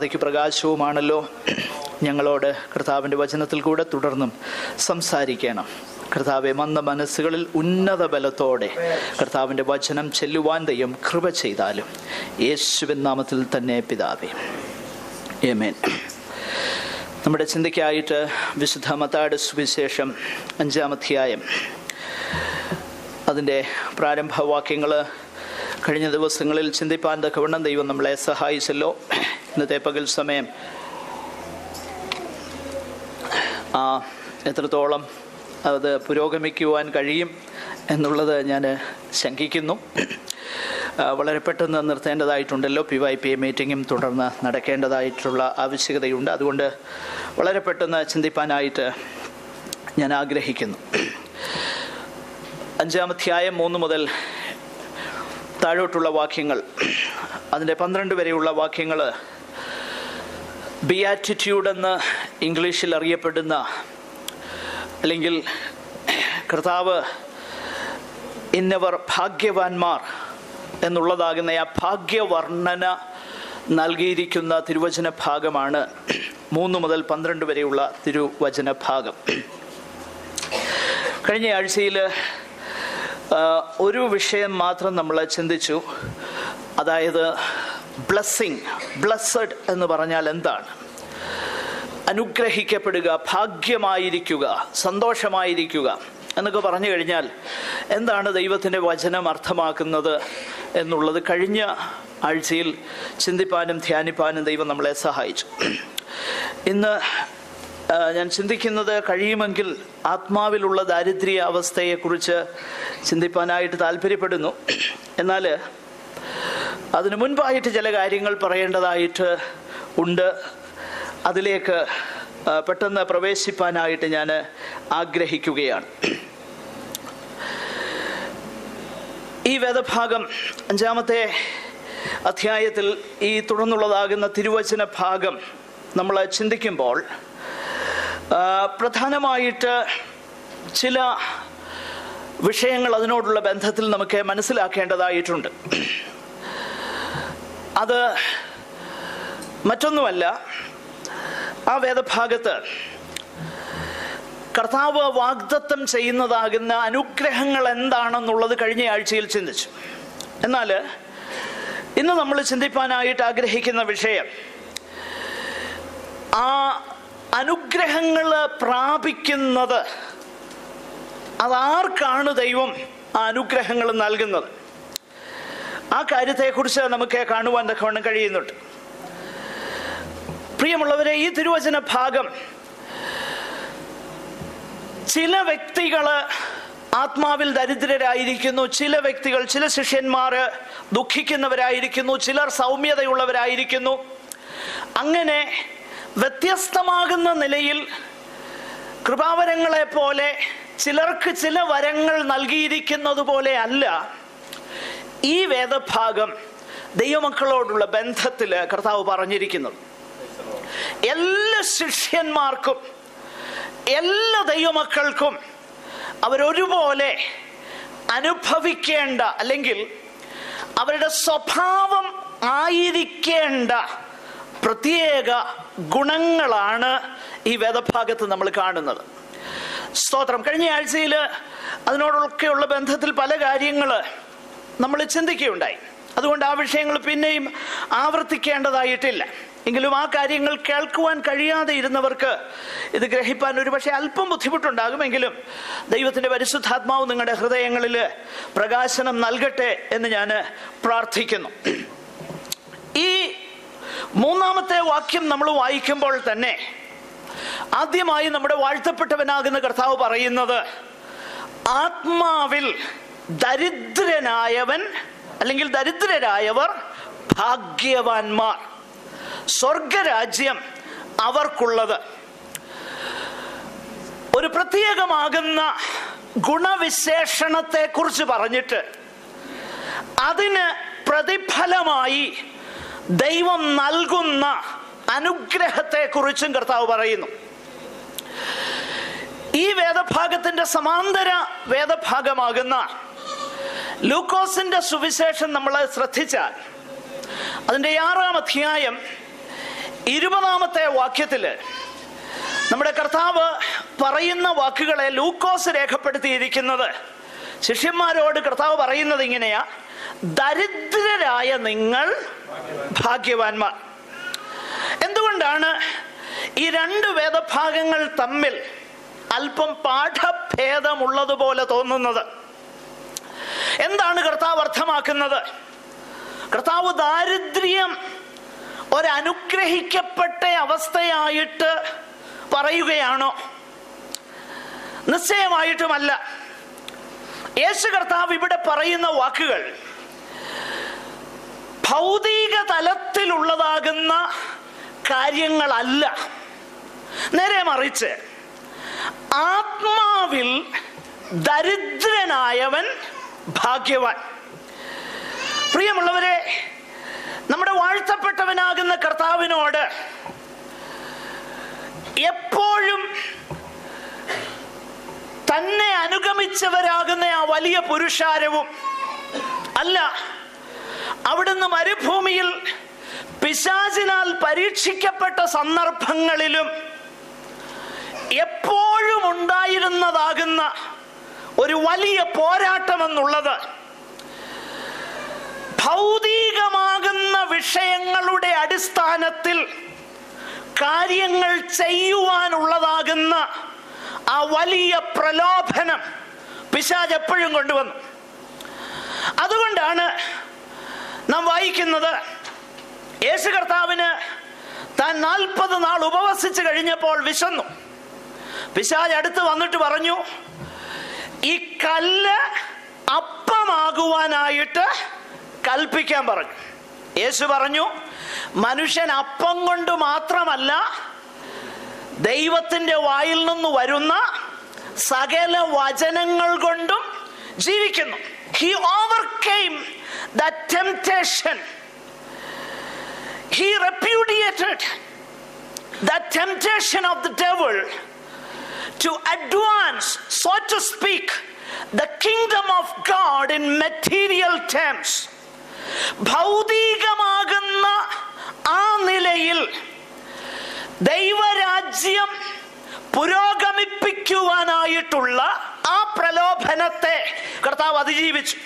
പാതയ്ക്ക് പ്രകാശവുമാണല്ലോ. ഞങ്ങളോട് കർത്താവിൻ്റെ വചനത്തിൽ കൂടെ തുടർന്നും സംസാരിക്കണം. കർത്താവെ, മന്ദ മനസ്സുകളിൽ ഉന്നത ബലത്തോടെ കർത്താവിൻ്റെ വചനം ചെല്ലുവാൻ ദൈവം കൃപ ചെയ്താലും യേശുവിൻ നാമത്തിൽ തന്നെ പിതാവേ, ആമേൻ. നമ്മുടെ ചിന്തയ്ക്കായിട്ട് വിശുദ്ധ മത്തായിയുടെ സുവിശേഷം 5-ാം അധ്യായം അതിൻ്റെ പ്രാരംഭവാക്യങ്ങൾ കഴിഞ്ഞ ദിവസങ്ങളിൽ ചിന്തിപ്പാൻ തക്കവണ്ണം ദൈവം നമ്മളെ സഹായിച്ചല്ലോ. ഇന്നത്തെ പകൽ സമയം എത്രത്തോളം അത് പുരോഗമിക്കുവാൻ കഴിയും എന്നുള്ളത് ഞാൻ ശങ്കിക്കുന്നു. വളരെ പെട്ടെന്ന് നിർത്തേണ്ടതായിട്ടുണ്ടല്ലോ. PYP മീറ്റിങ്ങും തുടർന്ന് നടക്കേണ്ടതായിട്ടുള്ള ആവശ്യകതയുണ്ട്. അതുകൊണ്ട് വളരെ പെട്ടെന്ന് ചിന്തിപ്പാനായിട്ട് ഞാൻ ആഗ്രഹിക്കുന്നു. 5-ാം അധ്യായം 3 മുതൽ താഴോട്ടുള്ള വാക്യങ്ങൾ, അതിൻ്റെ 12 വരെയുള്ള വാക്യങ്ങൾ ബിയാറ്റിറ്റ്യൂഡ് എന്ന് ഇംഗ്ലീഷിൽ അറിയപ്പെടുന്ന, അല്ലെങ്കിൽ കർത്താവ് ഇന്നവർ ഭാഗ്യവാന്മാർ എന്നുള്ളതാകുന്ന ആ ഭാഗ്യവർണ്ണന നൽകിയിരിക്കുന്ന തിരുവചന ഭാഗമാണ് 3 മുതൽ 12 വരെയുള്ള തിരുവചന ഭാഗം. കഴിഞ്ഞ ആഴ്ചയിൽ ഒരു വിഷയം മാത്രം നമ്മൾ ചിന്തിച്ചു. അതായത് ബ്ലെസ്സിങ്, ബ്ലെസ്സഡ് എന്ന് പറഞ്ഞാൽ എന്താണ്? അനുഗ്രഹിക്കപ്പെടുക, ഭാഗ്യമായിരിക്കുക, സന്തോഷമായിരിക്കുക എന്നൊക്കെ പറഞ്ഞു കഴിഞ്ഞാൽ എന്താണ് ദൈവത്തിൻ്റെ വചനം അർത്ഥമാക്കുന്നത് എന്നുള്ളത് കഴിഞ്ഞ ആഴ്ചയിൽ ചിന്തിപ്പാനും ധ്യാനിപ്പാനും ദൈവം നമ്മളെ സഹായിച്ചു. ഇന്ന് ഞാൻ ചിന്തിക്കുന്നത് കഴിയുമെങ്കിൽ ആത്മാവിലുള്ള ദാരിദ്ര്യ അവസ്ഥയെക്കുറിച്ച് ചിന്തിപ്പാനായിട്ട് താല്പര്യപ്പെടുന്നു. എന്നാൽ അതിനു മുൻപായിട്ട് ചില കാര്യങ്ങൾ പറയേണ്ടതായിട്ട് ഉണ്ട്. അതിലേക്ക് പെട്ടെന്ന് പ്രവേശിപ്പാനായിട്ട് ഞാൻ ആഗ്രഹിക്കുകയാണ്. ഈ വേദഭാഗം 5-ാമത്തെ അധ്യായത്തിൽ ഈ തുടർന്നുള്ളതാകുന്ന തിരുവചന ഭാഗം നമ്മൾ ചിന്തിക്കുമ്പോൾ പ്രധാനമായിട്ട് ചില വിഷയങ്ങൾ അതിനോടുള്ള ബന്ധത്തിൽ നമുക്ക് മനസ്സിലാക്കേണ്ടതായിട്ടുണ്ട്. അത് മറ്റൊന്നുമല്ല, ആ വേദഭാഗത്ത് കർത്താവ് വാഗ്ദത്തം ചെയ്യുന്നതാകുന്ന അനുഗ്രഹങ്ങൾ എന്താണെന്നുള്ളത് കഴിഞ്ഞ ആഴ്ചയിൽ ചിന്തിച്ചു. എന്നാൽ ഇന്ന് നമ്മൾ ചിന്തിപ്പാനായിട്ട് ആഗ്രഹിക്കുന്ന വിഷയം, ആ അനുഗ്രഹങ്ങൾ പ്രാപിക്കുന്നത് അതാർക്കാണ് ദൈവം ആ അനുഗ്രഹങ്ങൾ നൽകുന്നത്? ആ കാര്യത്തെക്കുറിച്ച് നമുക്ക് കാണുവാൻ തക്കവണ്ണം കഴിയുന്നുണ്ട്. പ്രിയമുള്ളവരെ, ഈ തിരുവചന ഭാഗം ചില വ്യക്തികൾ ആത്മാവിൽ ദരിദ്രരായിരിക്കുന്നു, ചില വ്യക്തികൾ, ചില ശിഷ്യന്മാർ ദുഃഖിക്കുന്നവരായിരിക്കുന്നു, ചിലർ സൗമ്യതയുള്ളവരായിരിക്കുന്നു. അങ്ങനെ വ്യത്യസ്തമാകുന്ന നിലയിൽ കൃപാവരങ്ങളെ പോലെ ചിലർക്ക് ചില വരങ്ങൾ നൽകിയിരിക്കുന്നത് പോലെ അല്ല ഈ വേദഭാഗം ദൈവമക്കളോടുള്ള ബന്ധത്തിൽ കർത്താവ് പറഞ്ഞിരിക്കുന്നത്. എല്ലാ ശിഷ്യന്മാർക്കും, എല്ലാ ദൈവമക്കൾക്കും അവരൊരുപോലെ അനുഭവിക്കേണ്ട, അല്ലെങ്കിൽ അവരുടെ സ്വഭാവം ആയിരിക്കേണ്ട പ്രത്യേക ഗുണങ്ങളാണ് ഈ വേദഭാഗത്ത് നമ്മൾ കാണുന്നത്. സ്തോത്രം. കഴിഞ്ഞ ആഴ്ചയിൽ അതിനോടൊക്കെയുള്ള ബന്ധത്തിൽ പല കാര്യങ്ങൾ നമ്മൾ ചിന്തിക്കുകയുണ്ടായി. അതുകൊണ്ട് ആ വിഷയങ്ങൾ പിന്നെയും ആവർത്തിക്കേണ്ടതായിട്ടില്ല. എങ്കിലും ആ കാര്യങ്ങൾ കേൾക്കുവാൻ കഴിയാതെ ഇരുന്നവർക്ക് ഇത് ഗ്രഹിപ്പാൻ ഒരു പക്ഷേ അല്പം ബുദ്ധിമുട്ടുണ്ടാകുമെങ്കിലും ദൈവത്തിൻ്റെ പരിശുദ്ധാത്മാവ് നിങ്ങളുടെ ഹൃദയങ്ങളിൽ പ്രകാശനം നൽകട്ടെ എന്ന് ഞാൻ പ്രാർത്ഥിക്കുന്നു. ഈ 3-ാമത്തെ വാക്യം നമ്മൾ വായിക്കുമ്പോൾ തന്നെ ആദ്യമായി നമ്മുടെ വാഴ്ത്തപ്പെട്ടവനാകുന്ന കർത്താവ് പറയുന്നത്, ആത്മാവിൽ ദരിദ്രനായവൻ അല്ലെങ്കിൽ ദരിദ്രരായവർ ഭാഗ്യവാന്മാർ, സ്വർഗരാജ്യം അവർക്കുള്ളത്. ഒരു പ്രത്യേകമാകുന്ന ഗുണവിശേഷണത്തെ കുറിച്ച് പറഞ്ഞിട്ട് അതിന് പ്രതിഫലമായി ദൈവം നൽകുന്ന അനുഗ്രഹത്തെക്കുറിച്ചും കർത്താവ് പറയുന്നു. ഈ വേദഭാഗത്തിന്റെ സമാന്തര വേദഭാഗമാകുന്ന ലൂക്കോസിന്റെ സുവിശേഷം നമ്മൾ ശ്രദ്ധിച്ചാൽ അതിൻ്റെ 6-ാം അധ്യായം 20-ാമത്തെ വാക്യത്തിൽ നമ്മുടെ കർത്താവ് പറയുന്ന വാക്കുകളെ ലൂക്കോസ് രേഖപ്പെടുത്തിയിരിക്കുന്നത്, ശിഷ്യന്മാരോട് കർത്താവ് പറയുന്നത് ഇങ്ങനെയാ: ദരിദ്രരായ നിങ്ങൾ ഭാഗ്യവാന്മാർ. എന്തുകൊണ്ടാണ് ഈ രണ്ട് വേദഭാഗങ്ങൾ തമ്മിൽ അല്പം പാഠഭേദമുള്ളതുപോലെ തോന്നുന്നത്? എന്താണ് കർത്താവ് അർത്ഥമാക്കുന്നത്? കർത്താവ് ദാരിദ്ര്യം ഒരനുഗ്രഹിക്കപ്പെട്ട അവസ്ഥയായിട്ട് പറയുകയാണോ? നിശ്ചയമായിട്ടുമല്ല. യേശു കർത്താവ് ഇവിടെ പറയുന്ന വാക്കുകൾ ഭൗതിക തലത്തിലുള്ളതാകുന്ന കാര്യങ്ങളല്ല. നേരെ മറിച്ച് ആത്മാവിൽ ദരിദ്രനായവൻ ഭാഗ്യവാൻ. പ്രിയമുള്ളവരെ, നമ്മുടെ വാഴ്ത്തപ്പെട്ടവനാകുന്ന കർത്താവിനോട് എപ്പോഴും തന്നെ അനുഗമിച്ചവരാകുന്ന ആ വലിയ പുരുഷാരവും അല്ല, അവിടുന്ന് മരുഭൂമിയിൽ പിശാചിനാൽ പരീക്ഷിക്കപ്പെട്ട സന്ദർഭങ്ങളിലും എപ്പോഴും ഉണ്ടായിരുന്നതാകുന്ന ഒരു വലിയ പോരാട്ടമെന്നുള്ളത് ഭൗതികമാകുന്ന വിഷയങ്ങളുടെ അടിസ്ഥാനത്തിൽ കാര്യങ്ങൾ ചെയ്യുവാനുള്ളതാകുന്ന ആ വലിയ പ്രലോഭനം പിശാച് എപ്പോഴും കൊണ്ടുവന്നു. അതുകൊണ്ടാണ് നാം വായിക്കുന്നത്, യേശു കർത്താവിന് താൻ 40 നാൾ ഉപവസിച്ച് കഴിഞ്ഞപ്പോൾ വിശന്നു. പിശാച് അടുത്ത് വന്നിട്ട് പറഞ്ഞു, ഈ കല്ല് അപ്പമാകുവാനായിട്ട് കൽപ്പിക്കാൻ പറഞ്ഞു. യേശു പറഞ്ഞു, മനുഷ്യൻ അപ്പം കൊണ്ട് മാത്രമല്ല ദൈവത്തിന്റെ വായിൽ നിന്ന് വരുന്ന സകല വചനങ്ങൾ കൊണ്ടും ജീവിക്കുന്നു. He overcame that temptation. He repudiated that temptation of the devil to advance, so to speak, the kingdom of God in material terms. ഭൗതികമാകുന്ന ആ നിലയിൽ ദൈവരാജ്യം പുരോഗമിപ്പിക്കുവാനായിട്ടുള്ള ആ പ്രലോഭനത്തെ കർത്താവ് അതിജീവിച്ചു.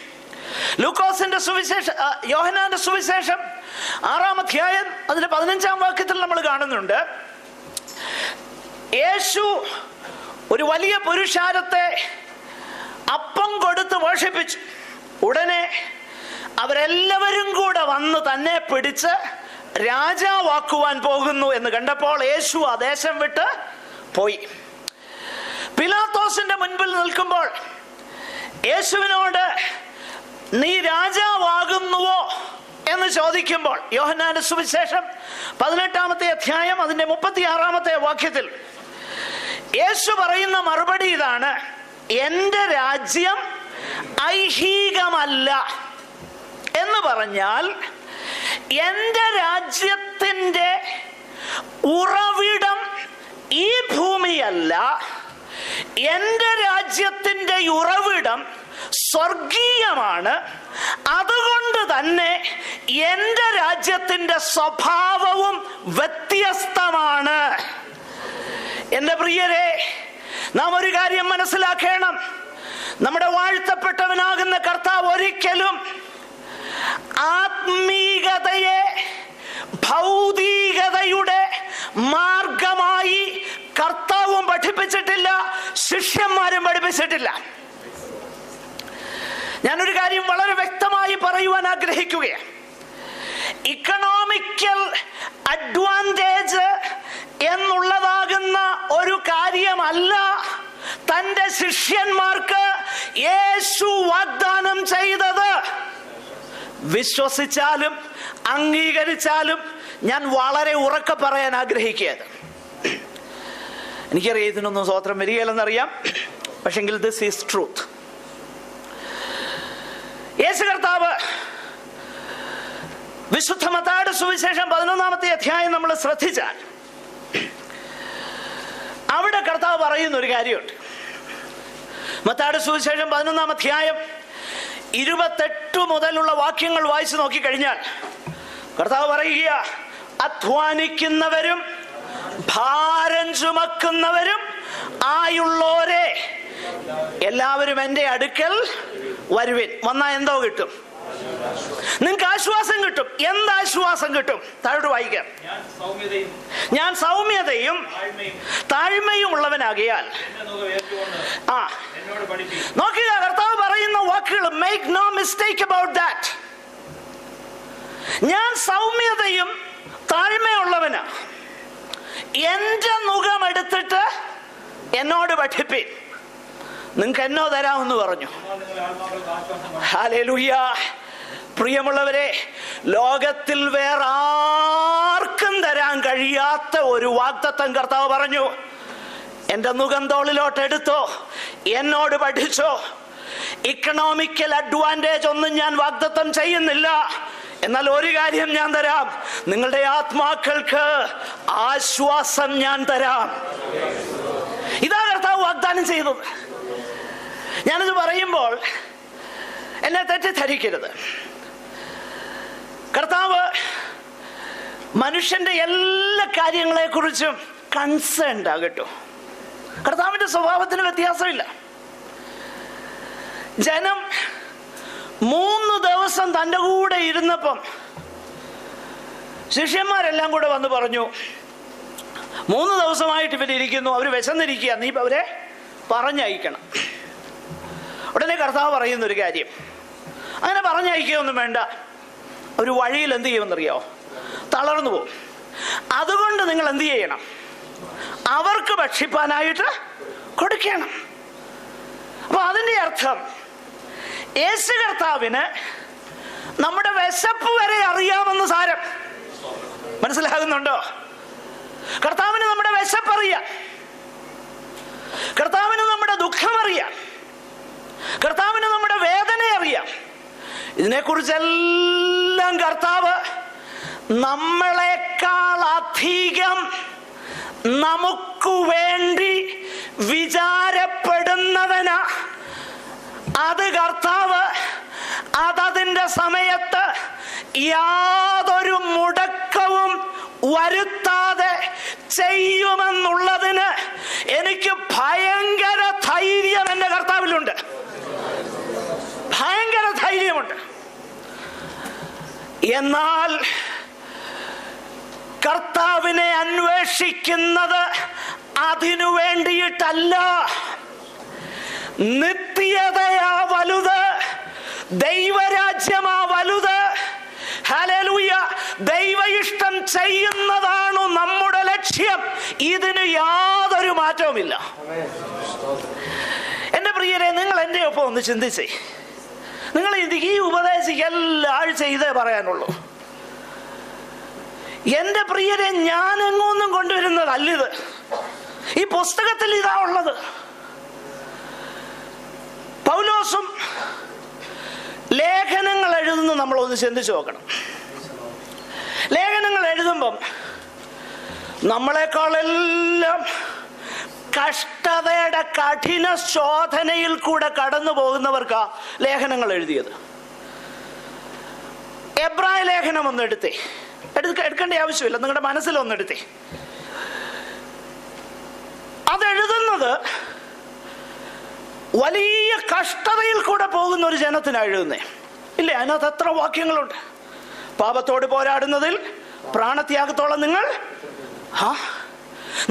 ലൂക്കോസിന്റെ സുവിശേഷം, യോഹന്നാന്റെ സുവിശേഷം 6-ാം അധ്യായം അതിന്റെ 15-ാം വാക്യത്തിൽ നമ്മൾ കാണുന്നുണ്ട്, യേശു ഒരു വലിയ പുരുഷാരത്തെ അപ്പം കൊടുത്ത് വർഷിപ്പിച്ചു. ഉടനെ അവരെല്ലാവരും കൂടെ വന്ന് തന്നെ പിടിച്ച് രാജാവാക്കുവാൻ പോകുന്നു എന്ന് കണ്ടപ്പോൾ യേശു ആ ദേശം വിട്ട് പോയി. പിലാത്തോസിന്റെ മുൻപിൽ നിൽക്കുമ്പോൾ യേശുവിനോട് നീ രാജാവാകുന്നുവോ എന്ന് ചോദിക്കുമ്പോൾ, യോഹന്നാന്റെ സുവിശേഷം 18-ാമത്തെ അധ്യായം അതിന്റെ 36-ാമത്തെ വാക്യത്തിൽ യേശു പറയുന്ന മറുപടി ഇതാണ്: എന്റെ രാജ്യം ഐഹികമല്ല. എന്ന് പറഞ്ഞാൽ എന്റെ രാജ്യത്തിന്റെ ഉറവിടം ഈ ഭൂമിയല്ല, എന്റെ രാജ്യത്തിന്റെ ഉറവിടം സ്വർഗീയമാണ്. അതുകൊണ്ട് തന്നെ എന്റെ രാജ്യത്തിന്റെ സ്വഭാവവും വ്യത്യസ്തമാണ്. എന്റെ പ്രിയരെ, നാം ഒരു കാര്യം മനസ്സിലാക്കണം. നമ്മുടെ വാഴ്ത്തപ്പെട്ടവനാകുന്ന കർത്താവ് ഒരിക്കലും ആത്മീകതയെ ഭൗതികതയുടെ മാർഗമായി കർത്താവും പഠിപ്പിച്ചിട്ടില്ല, ശിഷ്യന്മാരും പഠിപ്പിച്ചിട്ടില്ല. ഞാനൊരു കാര്യം വളരെ വ്യക്തമായി പറയുവാൻ ആഗ്രഹിക്കുകയാണ്. ഇക്കണോമിക്കൽ അഡ്വാൻറ്റേജ് എന്നുള്ളതാകുന്ന ഒരു കാര്യമല്ല തൻ്റെ ശിഷ്യന്മാർക്ക് യേശു വാഗ്ദാനം ചെയ്തത്. വിശ്വസിച്ചാലും അംഗീകരിച്ചാലും ഞാൻ വളരെ ഉറക്കെ പറയാൻ ആഗ്രഹിക്കുകയാണ്. എനിക്കറിയാം ഇതിനൊന്നും സ്വോത്രം വരികയില്ലെന്നറിയാം, പക്ഷെങ്കിൽ ദിസ് ഈസ് ട്രൂത്ത്. യേശു കർത്താവ് വിശുദ്ധ മത്തായിയുടെ സുവിശേഷം 11-ാമത്തെ അധ്യായം നമ്മൾ ശ്രദ്ധിച്ചാൽ അവിടെ കർത്താവ് പറയുന്ന ഒരു കാര്യമുണ്ട്. മത്തായിയുടെ സുവിശേഷം 11-ാം അധ്യായം 28 മുതലുള്ള വാക്യങ്ങൾ വായിച്ചു നോക്കിക്കഴിഞ്ഞാൽ കർത്താവ് പറയുക, അധ്വാനിക്കുന്നവരും ഭാരം ചുമക്കുന്നവരും ആയുള്ളോരെ എല്ലാവരും എൻ്റെ അടുക്കൽ വരുവിൻ. വന്നാൽ എന്തോ കിട്ടും? നിങ്ങൾക്ക് ആശ്വാസം കിട്ടും. എന്താശ്വാസം കിട്ടും? താഴോട്ട് വായിക്കാം. ഞാൻ സൗമ്യതയും താഴ്മയും ഉള്ളവനാകിയാൽ. നോക്കുക, കർത്താവ് പറയുന്ന വാക്കുകൾ. Make no mistake about that. ഞാൻ സൗമ്യതയും താഴ്മയുള്ളവനാ. എന്റെ മുഖം എടുത്തിട്ട് എന്നോട് പഠിപ്പിൻ, നിങ്ങൾക്ക് എന്നോ തരാമെന്ന് പറഞ്ഞു. ഹല്ലേലൂയ. പ്രിയമുള്ളവരെ, ലോകത്തിൽ വേറെ ആർക്കും തരാൻ കഴിയാത്ത ഒരു വാഗ്ദത്തം കർത്താവ് പറഞ്ഞു. എന്റെ മുഖം തോളിലോട്ട് എടുത്തോ, എന്നോട് പഠിച്ചോ. ഇക്കണോമിക്കൽ അഡ്വാൻറ്റേജ് ഒന്നും ഞാൻ വാഗ്ദത്തം ചെയ്യുന്നില്ല. എന്നാൽ ഒരു കാര്യം ഞാൻ തരാം, നിങ്ങളുടെ ആത്മാക്കൾക്ക് ആശ്വാസം ഞാൻ തരാം. ഇതാ കർത്താവ് വാഗ്ദാനം ചെയ്തത്. ഞാനിത് പറയുമ്പോൾ എന്നെ തെറ്റിദ്ധരിക്കരുത്. കർത്താവ് മനുഷ്യന്റെ എല്ലാ കാര്യങ്ങളെ കുറിച്ചും കൺസേൺഡ് ആകട്ടോ. കർത്താവിന്റെ സ്വഭാവത്തിന് വ്യത്യാസമില്ല. ജനം 3 ദിവസം തൻ്റെ കൂടെ ഇരുന്നപ്പം ശിഷ്യന്മാരെല്ലാം കൂടെ വന്ന് പറഞ്ഞു, 3 ദിവസമായിട്ട് ഇവരിയ്ക്കുന്നു, അവർ വിശന്നിരിക്കുക, നീ അവരെ പറഞ്ഞയക്കണം. ഉടനെ കർത്താവ് പറയുന്നൊരു കാര്യം, അങ്ങനെ പറഞ്ഞയക്കുകയൊന്നും വേണ്ട, അവർ വഴിയിൽ എന്ത് ചെയ്യുമെന്നറിയോ? തളർന്നു പോകും. അതുകൊണ്ട് നിങ്ങൾ എന്ത് ചെയ്യണം? അവർക്ക് ഭക്ഷിപ്പാനായിട്ട് കൊടുക്കണം. അപ്പൊ അതിൻ്റെ അർത്ഥം, യേശു കർത്താവിന് നമ്മുടെ വിശപ്പ് വരെ അറിയാമെന്ന് സാരം. മനസ്സിലാകുന്നുണ്ടോ? കർത്താവിന് നമ്മുടെ വിശപ്പ് അറിയാം, കർത്താവിന് നമ്മുടെ ദുഃഖം അറിയാം, കർത്താവിന് നമ്മുടെ വേദന അറിയാം. ഇതിനെക്കുറിച്ചെല്ലാം കർത്താവ് നമ്മളെക്കാൾ അധികം നമുക്ക് വേണ്ടി വിചാരപ്പെടുന്നവനാ. അത് കർത്താവ് അതതിൻ്റെ സമയത്ത് യാതൊരു മുടക്കവും വരുത്താതെ ചെയ്യുമെന്നുള്ളതിന് എനിക്ക് ഭയങ്കര ധൈര്യം എൻ്റെ കർത്താവിലുണ്ട്. ഭയങ്കര ധൈര്യമുണ്ട്. എന്നാൽ കർത്താവിനെ അന്വേഷിക്കുന്നത് അതിനു വേണ്ടിയിട്ടല്ല. നിത്യതയാ വലുത്, ദൈവരാജ്യമാ വലുത്. ഹല്ലേലൂയ. ദൈവ ഇഷ്ടം ചെയ്യുന്നതാണ് നമ്മുടെ ലക്ഷ്യം. ഇതിന് യാതൊരു മാറ്റവുമില്ല. എൻ്റെ പ്രിയരെ, നിങ്ങൾ എൻ്റെ ഒപ്പം ഒന്ന് ചിന്തിച്ചേ. നിങ്ങൾ ഈ ഉപദേശിക്ക് എല്ലാ ആഴ്ച ഇതേ പറയാനുള്ളൂ. എൻ്റെ പ്രിയരെ, ഞാൻ എങ്ങൊന്നും കൊണ്ടുവരുന്നതല്ലിത്. ഈ പുസ്തകത്തിൽ ഇതാ ഉള്ളത്. പൗലോസും ലേഖനങ്ങൾ എഴുതുന്നു. നമ്മളൊന്ന് ചിന്തിച്ചു നോക്കണം. ലേഖനങ്ങൾ എഴുതുമ്പം നമ്മളെക്കാളെല്ലാം കഷ്ടതയുടെ കഠിന ശോധനയിൽ കൂടെ കടന്നു പോകുന്നവർക്കാ ലേഖനങ്ങൾ എഴുതിയത്. എബ്രായ ലേഖനം ഒന്ന് എടുക്കേണ്ട ആവശ്യമില്ല, നിങ്ങളുടെ മനസ്സിലൊന്നെടുത്തേ. അതെഴുതുന്നത് വലിയ കഷ്ടതയിൽ കൂടെ പോകുന്ന ഒരു ജനത്തിനാണ് എഴുതുന്നേ. ഇല്ലേ? അതിനകത്ത് എത്ര വാക്യങ്ങളുണ്ട്. പാപത്തോട് പോരാടുന്നതിൽ പ്രാണത്യാഗത്തോളം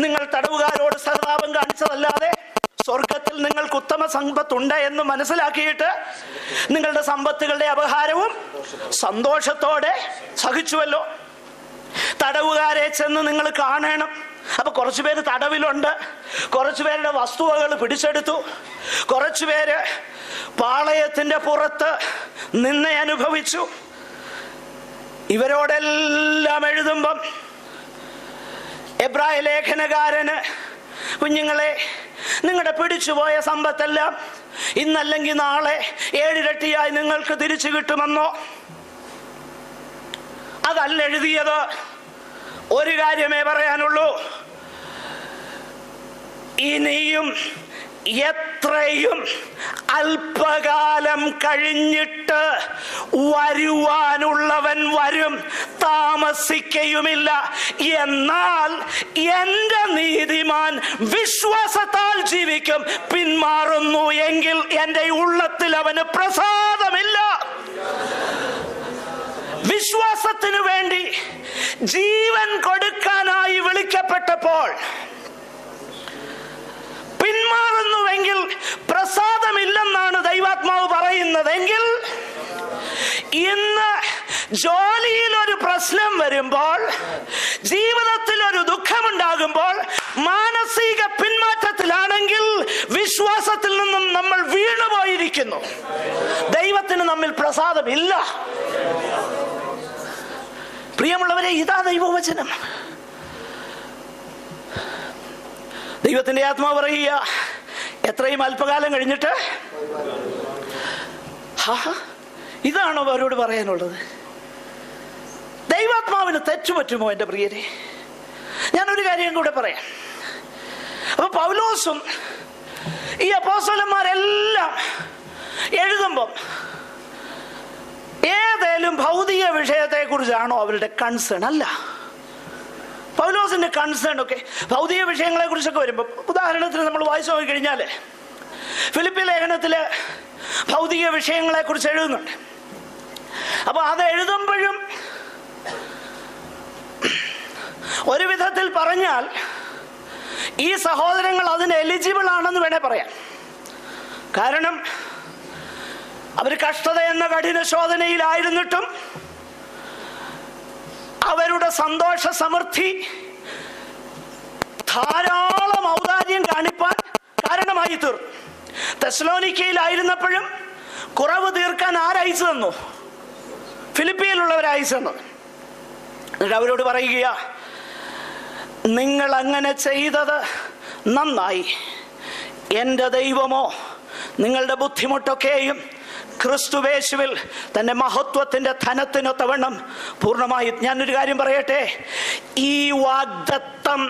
നിങ്ങൾ തടവുകാരോട് സഹതാപം കാണിച്ചതല്ലാതെ സ്വർഗത്തിൽ നിങ്ങൾക്ക് ഉത്തമ സമ്പത്തുണ്ട് എന്ന് മനസ്സിലാക്കിയിട്ട് നിങ്ങളുടെ സമ്പത്തുകളുടെ അപഹാരവും സന്തോഷത്തോടെ സഹിച്ചുവല്ലോ. തടവുകാരെ ചെന്ന് നിങ്ങൾ കാണണം. അപ്പൊ കുറച്ചുപേര് തടവിലുണ്ട്, കുറച്ചുപേരുടെ വസ്തുവകൾ പിടിച്ചെടുത്തു, കുറച്ചുപേര് പാളയത്തിന്റെ പുറത്ത് നിന്നെ അനുഭവിച്ചു. ഇവരോടെല്ലാം എഴുതുമ്പം എബ്രായ ലേഖനകാരന്, കുഞ്ഞുങ്ങളെ, നിങ്ങളുടെ പിടിച്ചുപോയ സമ്പത്തെല്ലാം ഇന്നല്ലെങ്കിൽ നാളെ 7 ഇരട്ടിയായി നിങ്ങൾക്ക് തിരിച്ചു കിട്ടുമെന്നോ? അതല്ല എഴുതിയത്. ഒരു കാര്യമേ പറയാനുള്ളൂ, ഇനിയും എത്രയും അല്പകാലം കഴിഞ്ഞിട്ട് വരുവാനുള്ളവൻ വരും, താമസിക്കയുമില്ല. എന്നാൽ എന്റെ നീതിമാൻ വിശ്വാസത്താൽ ജീവിക്കും. പിന്മാറുന്നു എങ്കിൽ എന്റെ ഉള്ളത്തിൽ അവന് പ്രസാദമില്ല. വിശ്വാസത്തിനു വേണ്ടി ജീവൻ കൊടുക്കാനായി വിളിക്കപ്പെട്ടപ്പോൾ പിന്മാറുന്നുവെങ്കിൽ പ്രസാദമില്ലെന്നാണ് ദൈവാത്മാവ് പറയുന്നതെങ്കിൽ, ഇന്ന് ജോലിയിൽ ഒരു പ്രശ്നം വരുമ്പോൾ, ജീവിതത്തിൽ ഒരു ദുഃഖമുണ്ടാകുമ്പോൾ, മാനസിക പിന്മാറ്റത്തിലാണെങ്കിൽ വിശ്വാസത്തിൽ നിന്നും നമ്മൾ വീണുപോയിരിക്കുന്നു. ദൈവത്തിന് നമ്മിൽ പ്രസാദമില്ല. പ്രിയമുള്ളവരെ, ഇതാ ദൈവവചനം. ദൈവത്തിന്റെ ആത്മാവ് പറയുക, എത്രയും അല്പകാലം കഴിഞ്ഞിട്ട്. ഇതാണോ അവരോട് പറയാനുള്ളത്? ദൈവാത്മാവിന് തെറ്റുപറ്റുമോ എൻ്റെ പ്രിയരെ? ഞാനൊരു കാര്യം കൂടെ പറയാം. അപ്പൊ പൗലോസും ഈ അപ്പോസ്തലന്മാരെല്ലാം എഴുതുമ്പം ഏതേലും ഭൗതിക വിഷയത്തെ കുറിച്ചാണോ അവരുടെ കൺസേൺ? അല്ല. പൗലോസിന്റെ കൺസേൺ ഒക്കെ ഭൗതിക വിഷയങ്ങളെ കുറിച്ചൊക്കെ വരുമ്പോൾ, ഉദാഹരണത്തിന് നമ്മൾ വായിച്ചു നോക്കിക്കഴിഞ്ഞാൽ ഫിലിപ്പി ലേഖനത്തില് ഭൗതിക വിഷയങ്ങളെ കുറിച്ച് എഴുതുന്നുണ്ട്. അപ്പൊ അത് എഴുതുമ്പോഴും ഒരു വിധത്തിൽ പറഞ്ഞാൽ ഈ സഹോദരങ്ങൾ അതിന് എലിജിബിൾ ആണെന്ന് വേണേ പറയാം. കാരണം അവർ കഷ്ടത എന്ന കഠിന ശോധനയിലായിരുന്നിട്ടും അവരുടെ സന്തോഷ സമൃദ്ധി ധാരാളം ഔദാര്യം കാണിപ്പാൻ കാരണമായി തീർന്നു. തെസ്സലോനിക്കയിലായിരുന്നപ്പോഴും കുറവ് തീർക്കാൻ ആരയച്ചു തന്നു? ഫിലിപ്പിയിലുള്ളവർ അയച്ചു തന്നു. എന്നിട്ട് അവരോട് പറയുക, നിങ്ങൾ അങ്ങനെ ചെയ്തത് നന്നായി. എൻ്റെ ദൈവമോ നിങ്ങളുടെ ബുദ്ധിമുട്ടൊക്കെയും ക്രിസ്തുവേശുവിൽ തന്റെ മഹത്വത്തിന്റെ ധനത്തിനൊത്തവണ്ണം പൂർണ്ണമായി. ഞാനൊരു കാര്യം പറയട്ടെ, ഈ വാഗ്ദത്തം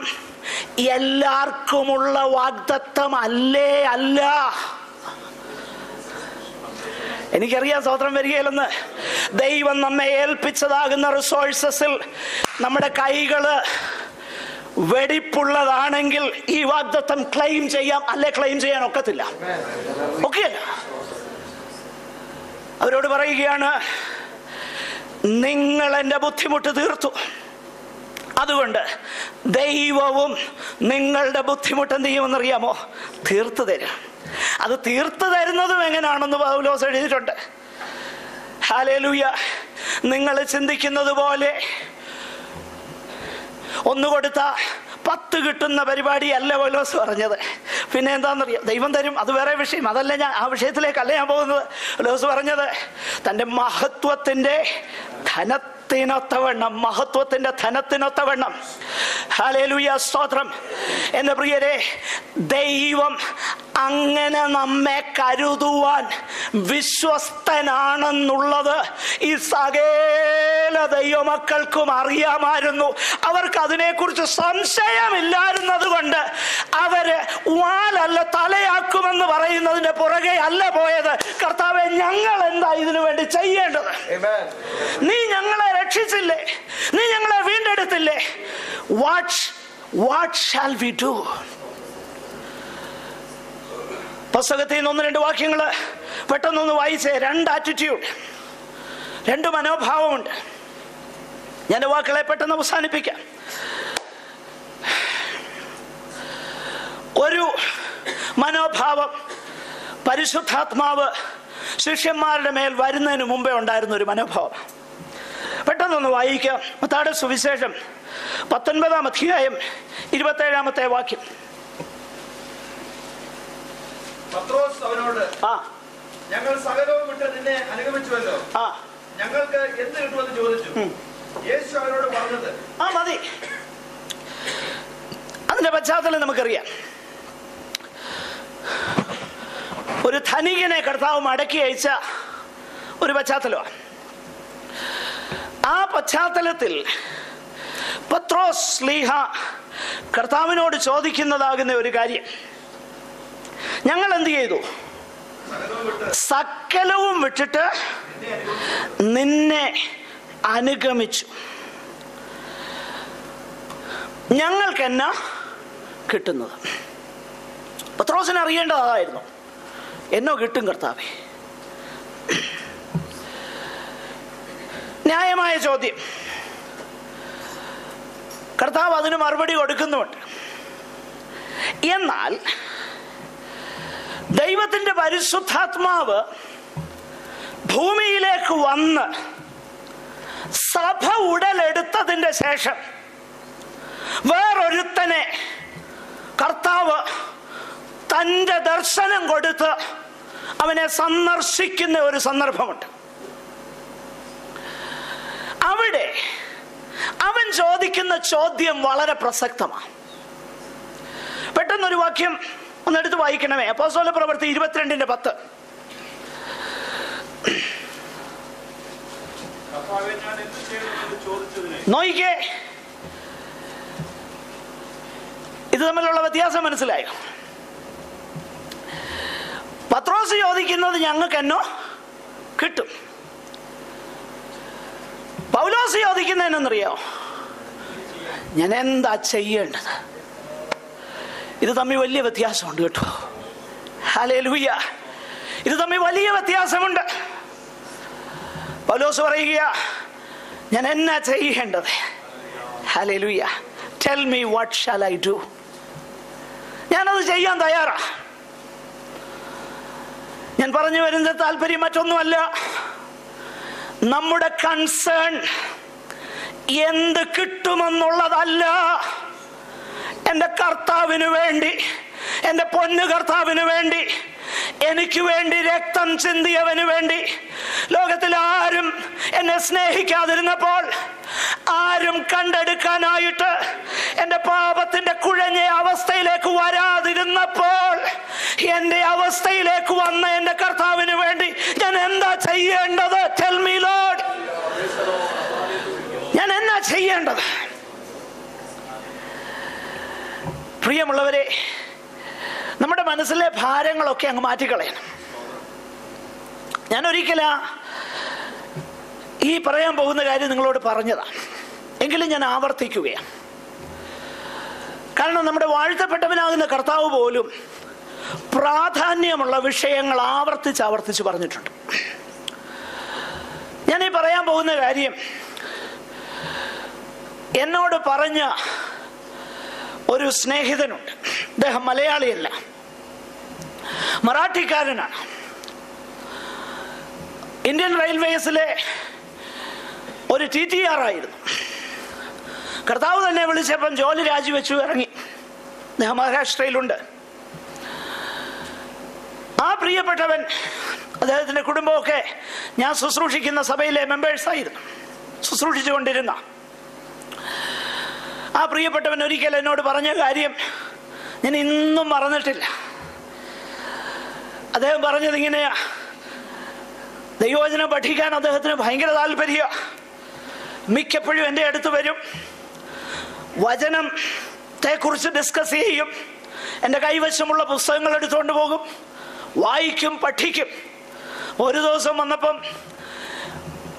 എല്ലാവർക്കുമുള്ള വാഗ്ദത്തം അല്ല. എനിക്കറിയാം സ്തോത്രം വരികയില്ലെന്ന്. ദൈവം നമ്മെ ഏൽപ്പിച്ചതാകുന്ന റിസോഴ്സസിൽ നമ്മുടെ കൈകള് വെടിപ്പുള്ളതാണെങ്കിൽ ഈ വാഗ്ദത്തം ക്ലെയിം ചെയ്യാം, അല്ലെ ക്ലെയിം ചെയ്യാൻ ഒക്കത്തില്ല. ഒക്കെയല്ല. അവരോട് പറയുകയാണ്, നിങ്ങൾ എൻ്റെ ബുദ്ധിമുട്ട് തീർത്തു, അതുകൊണ്ട് ദൈവവും നിങ്ങളുടെ ബുദ്ധിമുട്ട് എന്ത് ചെയ്യുമെന്നറിയാമോ? തീർത്തു തരും. അത് തീർത്തു തരുന്നതും എങ്ങനെയാണെന്ന് പൗലോസ് എഴുതിയിട്ടുണ്ട്. ഹല്ലേലൂയ. നിങ്ങൾ ചിന്തിക്കുന്നത് പോലെ ഒന്ന് കൊടുത്ത 10 കിട്ടുന്ന പരിപാടി അല്ല പൗലോസ് പറഞ്ഞത്. പിന്നെ എന്താണെന്നറിയാം, ദൈവം തരും, അത് വേറെ വിഷയം. അതല്ല, ഞാൻ ആ വിഷയത്തിലേക്കല്ല ഞാൻ പോകുന്നത്. പൗലോസ് പറഞ്ഞത് തൻ്റെ മഹത്വത്തിൻ്റെ ധനത്തിനൊത്തവണ്ണം, മഹത്വത്തിന്റെ ധനത്തിനൊത്തവണ്ണം. ഹല്ലേലൂയ, സ്തോത്രം. എന്റെ പ്രിയരെ, ദൈവം അങ്ങനെ നമ്മെ കരുതുവാൻ വിശ്വസ്തനാണെന്നുള്ളത് ഈ സകല ദൈവമക്കൾക്കും അറിയാമായിരുന്നു. അവർക്ക് അതിനെക്കുറിച്ച് സംശയമില്ലായിരുന്നത് കൊണ്ട് അവര് വാലല്ല തലയാക്കുമെന്ന് പറയുന്നതിന്റെ പുറകെ അല്ല പോയത്. കർത്താവേ, ഞങ്ങൾ എന്താ ഇതിനു വേണ്ടി ചെയ്യേണ്ടത്? നീ ഞങ്ങളെ രക്ഷിച്ചില്ലേ, നീ ഞങ്ങളെ വീണ്ടെടുത്തില്ലേ, what shall we do? പുസ്തകത്തിൽ നിന്ന് 1-2 വാക്യങ്ങൾ പെട്ടെന്നൊന്ന് വായിച്ചേ. 2 ആറ്റിറ്റ്യൂഡ്, 2 മനോഭാവമുണ്ട്. ഞാൻ വാക്കുകളെ പെട്ടെന്ന് അവസാനിപ്പിക്കാം. ഒരു മനോഭാവം പരിശുദ്ധാത്മാവ് ശിഷ്യന്മാരുടെ മേൽ വരുന്നതിന് മുമ്പേ ഉണ്ടായിരുന്ന ഒരു മനോഭാവം. പെട്ടെന്നൊന്ന് വായിക്കാം. മത്തായിയുടെ സുവിശേഷം 19-ാം അധ്യായം 27-ാമത്തെ വാക്യം. പത്രോസ് അവനോട്, ഞങ്ങൾ സകലവും വിട്ട് നിന്നെ അനുഗമിച്ചുവല്ലോ, ഞങ്ങൾക്ക് എന്ത് കിട്ടുമെന്ന് ചോദിച്ചു. യേശു അവരോട് പറഞ്ഞത്, മതി. അതിന്റെ പശ്ചാത്തലം നമുക്കറിയാം. ഒരു ധനികനെ കർത്താവ് മടക്കി അയച്ച ഒരു പശ്ചാത്തലമാണ്. ആ പശ്ചാത്തലത്തിൽ പത്രോസ് ശ്ലീഹ കർത്താവിനോട് ചോദിക്കുന്നതാകുന്ന ഒരു കാര്യം, ഞങ്ങൾ എന്ത് ചെയ്തു? സകലവും വിട്ടിട്ട് നിന്നെ അനുഗമിച്ചു. ഞങ്ങൾക്ക് എന്നാ കിട്ടുന്നത്? പത്രോസിന് അറിയേണ്ടതായിരുന്നു, എന്നോ കിട്ടും കർത്താവേ. ന്യായമായ ചോദ്യം. കർത്താവ് അതിന് മറുപടി കൊടുക്കുന്നുണ്ട്. എന്നാൽ ദൈവത്തിന്റെ പരിശുദ്ധാത്മാവ് ഭൂമിയിലേക്ക് വന്ന് സഭ ഉടലെടുത്തതിന്റെ ശേഷം വേറൊരുത്തനെ കർത്താവ് തൻ്റെ ദർശനം കൊടുത്ത് അവനെ സന്ദർശിക്കുന്ന ഒരു സന്ദർഭമുണ്ട്. അവിടെ അവൻ ചോദിക്കുന്ന ചോദ്യം വളരെ പ്രസക്തമാണ്. പെട്ടെന്നൊരു വാക്യം ഒന്നെടുത്ത് വായിക്കണമേ. അപ്പോസ്തല പ്രവൃത്തി 22:10. നോയിക്കേ, ഇത് തമ്മിലുള്ള വ്യത്യാസം മനസ്സിലായോ? പത്രോസ് ചോദിക്കുന്നത് ഞങ്ങൾക്ക് എന്നോ കിട്ടും. പൗലോസ് ചോദിക്കുന്നതിനെന്നറിയോ? ഞാൻ എന്താ ചെയ്യേണ്ടത്? ഇത് തമ്മിൽ വലിയ വ്യത്യാസമുണ്ട് കേട്ടോ. ഹല്ലേലൂയ. ഇത് തമ്മിൽ വലിയ വ്യത്യാസമുണ്ട്. പൗലോസ് പറയുക, ഞാൻ എന്നാ ചെയ്യേണ്ടത്? Hallelujah. Tell me what shall I do. ഞാനത് ചെയ്യാൻ തയ്യാറാ. ഞാൻ പറഞ്ഞു വരുന്ന താല്പര്യം മറ്റൊന്നുമല്ല. നമ്മുടെ കൺസേൺ എന്ത് കിട്ടുമെന്നുള്ളതല്ല. എൻ്റെ കർത്താവിന് വേണ്ടി, എൻ്റെ പൊന്നു കർത്താവിന് വേണ്ടി, എനിക്ക് വേണ്ടി രക്തം ചിന്തിയവന് വേണ്ടി, ലോകത്തിൽ ആരും എന്നെ സ്നേഹിക്കാതിരുന്നപ്പോൾ, ആരും കണ്ടെടുക്കാനായിട്ട് എൻ്റെ പാപത്തിന്റെ കുഴഞ്ഞ അവസ്ഥയിലേക്ക് വരാതിരുന്നപ്പോൾ, എൻ്റെ അവസ്ഥയിലേക്ക് വന്ന എൻ്റെ കർത്താവിന് വേണ്ടി ഞാൻ എന്താ ചെയ്യേണ്ടത്? Tell me Lord. ഞാൻ എന്നാ ചെയ്യേണ്ടത്? പ്രിയമുള്ളവരെ, നമ്മുടെ മനസ്സിലെ ഭാരങ്ങളൊക്കെ അങ്ങ് മാറ്റിക്കളയണം. ഞാൻ ഒരിക്കലാ ഈ പറയാൻ പോകുന്ന കാര്യം നിങ്ങളോട് പറഞ്ഞതാണ്, എങ്കിലും ഞാൻ ആവർത്തിക്കുകയാണ്. കാരണം നമ്മുടെ വാഴ്ത്തപ്പെട്ടവനാകുന്ന കർത്താവ് പോലും പ്രാധാന്യമുള്ള വിഷയങ്ങൾ ആവർത്തിച്ച് പറഞ്ഞിട്ടുണ്ട്. ഞാൻ ഈ പറയാൻ പോകുന്ന കാര്യം എന്നോട് പറഞ്ഞ ഒരു സ്നേഹിതനുണ്ട്. അദ്ദേഹം മലയാളിയല്ല, മറാഠിക്കാരനാണ്. ഇന്ത്യൻ റെയിൽവേസിലെ ഒരു TTR ആയിരുന്നു. കർത്താവ് തന്നെ വിളിച്ചപ്പം ജോലി രാജിവെച്ചു ഇറങ്ങി. അദ്ദേഹം മഹാരാഷ്ട്രയിലുണ്ട്. ആ പ്രിയപ്പെട്ടവൻ, അദ്ദേഹത്തിന്റെ കുടുംബമൊക്കെ ഞാൻ ശുശ്രൂഷിക്കുന്ന സഭയിലെ മെമ്പേഴ്സായിരുന്നു, ശുശ്രൂഷിച്ചുകൊണ്ടിരുന്ന ആ പ്രിയപ്പെട്ടവൻ ഒരിക്കൽ എന്നോട് പറഞ്ഞ കാര്യം ഞാൻ ഇന്നും മറന്നിട്ടില്ല. അദ്ദേഹം പറഞ്ഞത് ഇങ്ങനെയാ: ദൈവവചനം പഠിക്കാൻ അദ്ദേഹത്തിന് ഭയങ്കര താല്പര്യം. മിക്കപ്പോഴും എൻ്റെ അടുത്ത് വരും, വചനത്തെ കുറിച്ച് ഡിസ്കസ് ചെയ്യും. എൻ്റെ കൈവശമുള്ള പുസ്തകങ്ങൾ എടുത്തുകൊണ്ട് പോകും, വായിക്കും, പഠിക്കും. ഒരു ദിവസം വന്നപ്പം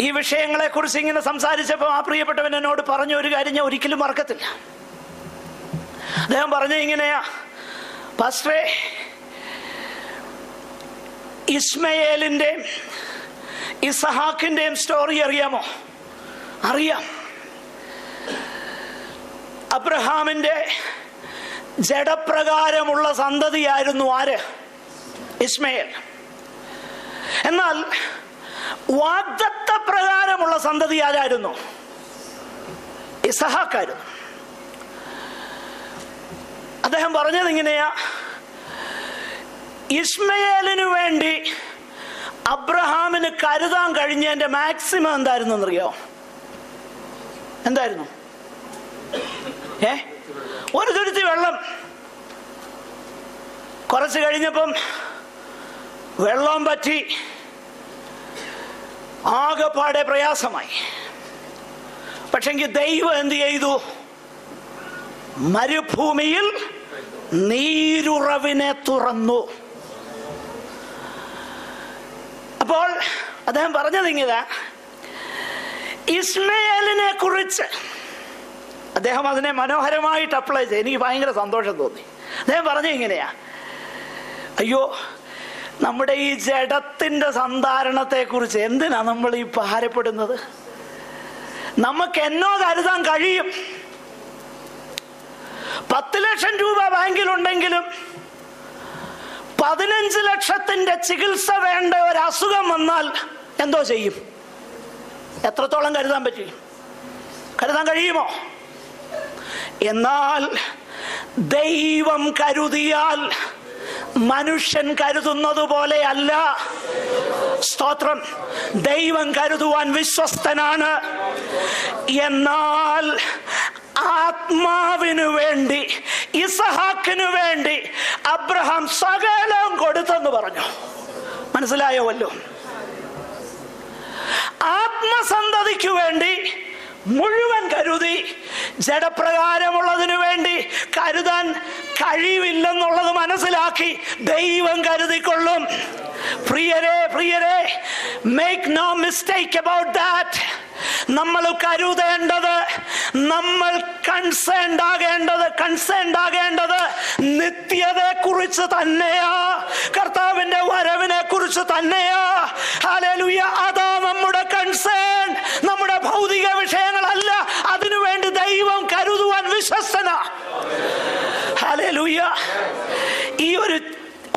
ഈ വിഷയങ്ങളെ കുറിച്ച് ഇങ്ങനെ സംസാരിച്ചപ്പോൾ ആ പ്രിയപ്പെട്ടവൻ എന്നോട് പറഞ്ഞ ഒരു കാര്യം ഞാൻ ഒരിക്കലും മറക്കത്തില്ല. അദ്ദേഹം പറഞ്ഞ ഇങ്ങനെയാ: പാസ്റ്ററേ, ഇസ്മയേലിന്റെയും ഇസഹാക്കിന്റെയും സ്റ്റോറി അറിയാമോ? അറിയാം. അബ്രഹാമിന്റെ ജഡപ്രകാരമുള്ള സന്തതിയായിരുന്നു ആര്? ഇസ്മയേൽ. എന്നാൽ വാഗ്ദത്ത പ്രകാരമുള്ള സന്തതി ആരായിരുന്നു? ഇസഹാക്കായിരുന്നു. അദ്ദേഹം പറഞ്ഞത് ഇങ്ങനെയാ: ഇസ്മയേലിനു വേണ്ടി അബ്രഹാമിന് കരുതാൻ കഴിഞ്ഞതിന്റെ മാക്സിമം എന്തായിരുന്നു എന്നറിയോ? എന്തായിരുന്നു? ഒരു തുരുത്തി വെള്ളം. കുറച്ച് കഴിഞ്ഞപ്പം വെള്ളം പറ്റി ആകെപ്പാടെ പ്രയാസമായി. പക്ഷെങ്കിൽ ദൈവം എന്ത് ചെയ്തു? മരുഭൂമിയിൽ നീരുറവിനെ തുറന്നു. അപ്പോൾ അദ്ദേഹം പറഞ്ഞത് ഇങ്ങനെ, ഇസ്മയേലിനെ കുറിച്ച് അദ്ദേഹം അതിനെ മനോഹരമായിട്ട് അപ്ലൈ ചെയ്ത് എനിക്ക് ഭയങ്കര സന്തോഷം തോന്നി. അദ്ദേഹം പറഞ്ഞ ഇങ്ങനെയാ, അയ്യോ നമ്മുടെ ഈ ജഡത്തിന്റെ സന്ധാരണത്തെ കുറിച്ച് എന്തിനാ നമ്മൾ ഈ ഭാരപ്പെടുന്നത്? നമുക്ക് എന്നോ കരുതാൻ കഴിയും. 10 ലക്ഷം രൂപ ബാങ്കിലുണ്ടെങ്കിലും 15 ലക്ഷത്തിന്റെ ചികിത്സ വേണ്ട ഒരു അസുഖം വന്നാൽ എന്തോ ചെയ്യും? എത്രത്തോളം കരുതാൻ പറ്റും? കരുതാൻ കഴിയുമോ? എന്നാൽ ദൈവം കരുതിയാൽ മനുഷ്യൻ കരുതുന്നത് പോലെ അല്ല. സ്തോത്രം. ദൈവം കരുതുവാൻ വിശ്വസ്തനാണ്. എന്നാൽ ആത്മാവിനു വേണ്ടി, ഇസഹാക്കിനു വേണ്ടി അബ്രഹാം സകലം കൊടുത്തെന്ന് പറഞ്ഞു. മനസ്സിലായോ വല്ലോ? ആത്മസന്തതിക്ക് വേണ്ടി മുഴുവൻ കരുതി. ജഡപ്രകാരമുള്ളതിനു വേണ്ടി കരുതാൻ കഴിവില്ലെന്നുള്ളത് മനസ്സിലാക്കി ദൈവം കരുതിക്കൊള്ളും. പ്രിയരെ, make no mistake about that. നമ്മൾ കരുതേണ്ടത്, നമ്മൾ കൺസേൺഡ് ആകേണ്ടത് നിത്യതയെ കുറിച്ച് തന്നെയാ, കർത്താവിന്റെ വരവിനെ കുറിച്ച് തന്നെയാ. ഹല്ലേലൂയ. അതാ നമ്മുടെ കൺസേൺ, നമ്മുടെ ഭൗതിക വിഷയങ്ങളല്ല. അതിനുവേണ്ടി ദൈവം കരുതുവാൻ വിശ്വസ്തനാ. ഹല്ലേലൂയ. ഈ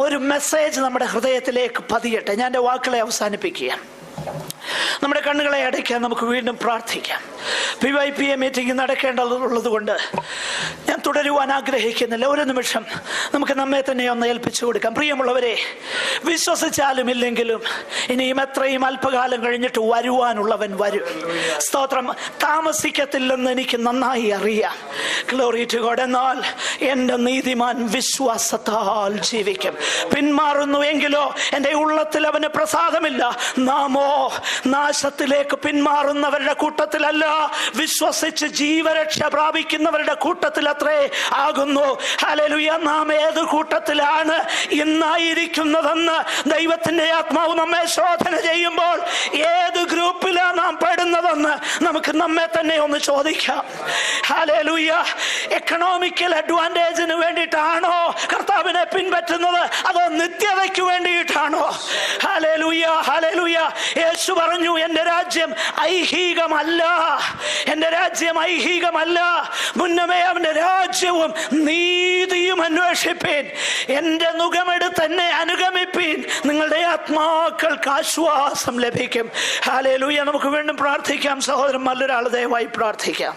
ഒരു മെസ്സേജ് നമ്മുടെ ഹൃദയത്തിലേക്ക് പതിയട്ടെ. ഞാൻ എൻ്റെ വാക്കുകളെ അവസാനിപ്പിക്കുക. നമ്മുടെ കണ്ണുകളെ അടയ്ക്കാൻ നമുക്ക് വീണ്ടും പ്രാർത്ഥിക്കാം. PYPA മീറ്റിംഗ് നടക്കേണ്ടതുള്ളത് കൊണ്ട് ഞാൻ തുടരുവാൻ ആഗ്രഹിക്കുന്നില്ല. ഒരു നിമിഷം നമുക്ക് നമ്മെ തന്നെ ഒന്ന് ഏൽപ്പിച്ചു കൊടുക്കാം. പ്രിയമുള്ളവരെ, വിശ്വസിച്ചാലും ഇല്ലെങ്കിലും ഇനിയും എത്രയും അല്പകാലം കഴിഞ്ഞിട്ട് വരുവാനുള്ളവൻ വരും. സ്തോത്രം. താമസിക്കത്തില്ലെന്ന് എനിക്ക് നന്നായി അറിയാം. Glory to God. എന്നാൽ എൻ്റെ നീതിമാൻ വിശ്വാസത്താൽ ജീവിക്കും. പിന്മാറുന്നുവെങ്കിലോ എൻ്റെ ഉള്ളത്തിൽ അവന് പ്രസാദമില്ല. നാമോ നാശത്തിലേക്ക് പിന്മാറുന്നവരുടെ കൂട്ടത്തിലല്ല, വിശ്വസിച്ച് ജീവരക്ഷ പ്രാപിക്കുന്നവരുടെ കൂട്ടത്തിലത്രേ ആകുന്നു. ഹല്ലേലൂയ. നാം ഏത് കൂട്ടത്തിലാണ് ഇന്നായിരിക്കുന്നതെന്ന് ദൈവത്തിന്റെ ആത്മാവ് നമ്മെ ശോധന ചെയ്യുമ്പോൾ ഏത് ഗ്രൂപ്പിലാണ് നാം പെടുന്നതെന്ന് നമുക്ക് നമ്മെ തന്നെ ഒന്ന് ചോദിക്കാം. ഹല്ലേലൂയ. എക്കണോമിക്കൽ അഡ്വാൻറ്റേജിന് വേണ്ടിയിട്ടാണോ കർത്താവിനെ പിൻപറ്റുന്നത്, അതോ നിത്യതയ്ക്ക് വേണ്ടിയിട്ടാണോ? ഹല്ലേലൂയ. ഹല്ലേലൂയ. യേശു പറഞ്ഞു, എൻ്റെ രാജ്യം ഐഹികമല്ല, എൻ്റെ രാജ്യം ഐഹികമല്ല. മുന്നമേ അവന്റെ രാജ്യവും നീതിയും അന്വേഷിപ്പീൻ. എൻ്റെ നുകമെടുത്ത് എന്നെ അനുഗമിപ്പീൻ. നിങ്ങളുടെ ആത്മാക്കൾക്ക് ആശ്വാസം ലഭിക്കും. ഹല്ലേലൂയ. നമുക്ക് വീണ്ടും പ്രാർത്ഥിക്കാം. സഹോദരൻ നല്ലൊരാൾ ദയവായി പ്രാർത്ഥിക്കാം.